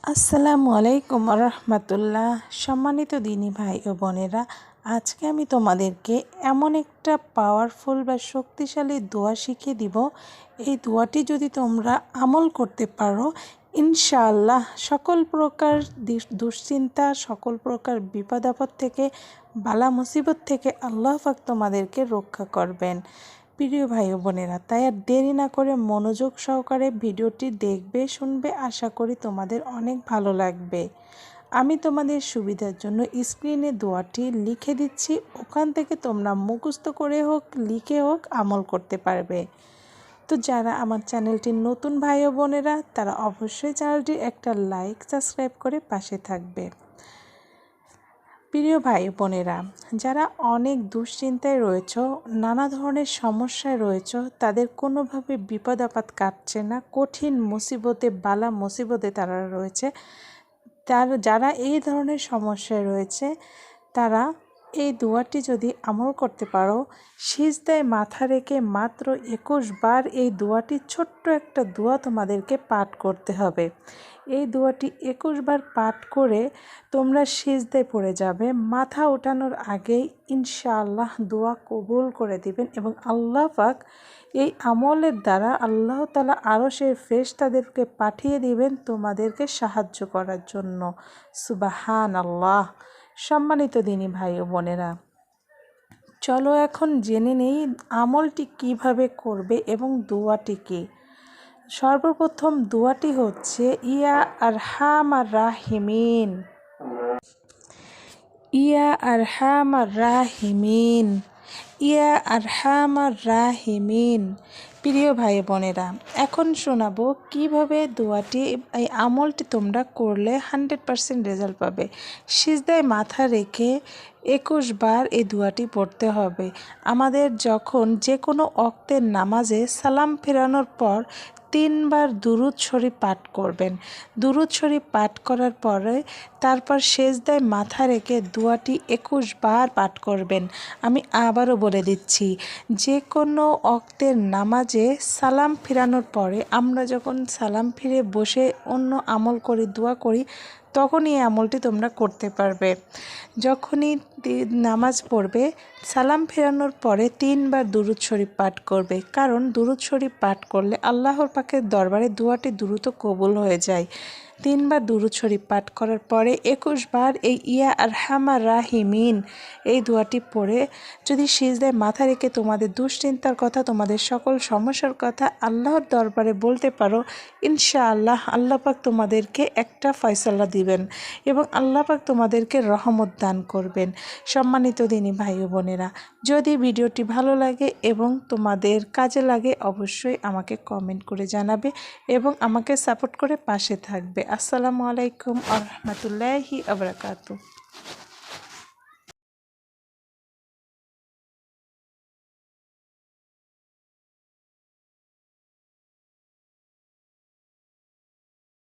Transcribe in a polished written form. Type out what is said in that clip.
আসসালামু আলাইকুম রহমতুল্লাহ। সম্মানিত দিনী ভাই ও বোনেরা, আজকে আমি তোমাদেরকে এমন একটা পাওয়ারফুল বা শক্তিশালী দোয়া শিখিয়ে দিব। এই দোয়াটি যদি তোমরা আমল করতে পারো, ইনশাআল্লাহ সকল প্রকার দুশ্চিন্তা, সকল প্রকার বিপদ আপদ থেকে, বালা মুসিবত থেকে আল্লাহ পাক তোমাদেরকে রক্ষা করবেন। প্রিয় ভাই ও বোনেরা, তাই আর দেরি না করে মনোযোগ সহকারে ভিডিওটি দেখবে, শুনবে। আশা করি তোমাদের অনেক ভালো লাগবে। আমি তোমাদের সুবিধার জন্য স্ক্রিনে দোয়াটি লিখে দিচ্ছি, ওখান থেকে তোমরা মুখস্থ করে হোক, লিখে হোক, আমল করতে পারবে। তো যারা আমার চ্যানেলটির নতুন ভাই ও বোনেরা, তারা অবশ্যই চ্যানেলটি একটা লাইক, সাবস্ক্রাইব করে পাশে থাকবে। প্রিয় ভাই বোনেরা, যারা অনেক দুশ্চিন্তায় রয়েছ, নানা ধরনের সমস্যায় রয়েছ, তাদের কোনোভাবে বিপদ আপদ কাটছে না, কঠিন মুসিবতে, বালা মুসিবতে তারা রয়েছে, যারা এই ধরনের সমস্যায় রয়েছে, তারা এই দোয়াটি যদি আমল করতে পারো, সিজদায় মাথা রেখে মাত্র 21 বার এই দোয়াটি, ছোট্ট একটা দোয়া তোমাদেরকে পাঠ করতে হবে। এই দোয়াটি 21 বার পাঠ করে তোমরা সিজদায় পড়ে যাবে। মাথা ওঠানোর আগেই ইনশাআল্লাহ দোয়া কবুল করে দিবেন এবং আল্লাহ পাক এই আমলের দ্বারা আল্লাহ তাআলা আরশের ফেরেশতাদেরকে পাঠিয়ে দিবেন তোমাদেরকে সাহায্য করার জন্য। সুবহানাল্লাহ। সম্মানিত দিনী ভাই ও বোনেরা, চলো এখন জেনে নেই আমলটি কিভাবে করবে এবং দোয়াটি কি। সর্বপ্রথম দোয়াটি হচ্ছে ইয়া আরহামার রাহিমিন, ইয়া আরহামার রাহিমিন, ইয়া আরহামার রাহিমিন। প্রিয় ভাই বোনেরা, এখন শোনাবো কিভাবে দোয়াটি, এই আমলটি তোমরা করলে 100% রেজাল্ট পাবে। সিজদায় মাথা রেখে 21 বার এই দোয়াটি পড়তে হবে। আমাদের যখন যে কোনো ওয়াক্তের নামাজে সালাম ফেরানোর পর 3 বার দুরূদ শরীফ পাঠ করবেন। দুরূদ শরীফ পাঠ করার পরে তারপর সিজদায় মাথা রেখে দোয়াটি 21 বার পাঠ করবেন। আমি আবারও বলে দিচ্ছি, যে কোনো ওয়াক্তের নামাজে সালাম ফিরানোর পরে, আমরা যখন সালাম ফিরে বসে অন্য আমল করি, দোয়া করি, তখনই এই আমলটি তোমরা করতে পারবে। যখনই নামাজ পড়বে, সালাম ফেরানোর পরে 3 বার দুরূদ শরীফ পাঠ করবে, কারণ দুরূদ শরীফ পাঠ করলে আল্লাহর পাকের দরবারে দোয়াটি দ্রুত কবুল হয়ে যায়। 3 বার দুরূদ শরীফ পাঠ করার পরে 21 বার এই ইয়া আরহামার রাহিমিন এই দোয়াটি পড়ে যদি সিজদায় মাথা রেখে তোমাদের দুশ্চিন্তার কথা, তোমাদের সকল সমস্যার কথা আল্লাহর দরবারে বলতে পারো, ইনশাআল্লাহ আল্লাহ পাক তোমাদেরকে একটা ফয়সালা দিবেন এবং আল্লাহ পাক তোমাদেরকে রহমত দান করবেন। সম্মানিত দিনী ভাই ও বোনেরা, যদি ভিডিওটি ভালো লাগে এবং তোমাদের কাজে লাগে, অবশ্যই আমাকে কমেন্ট করে জানাবে এবং আমাকে সাপোর্ট করে পাশে থাকবে। আসসালামু আলাইকুম ওয়া রাহমাতুল্লাহি ওয়া বারাকাতুহু।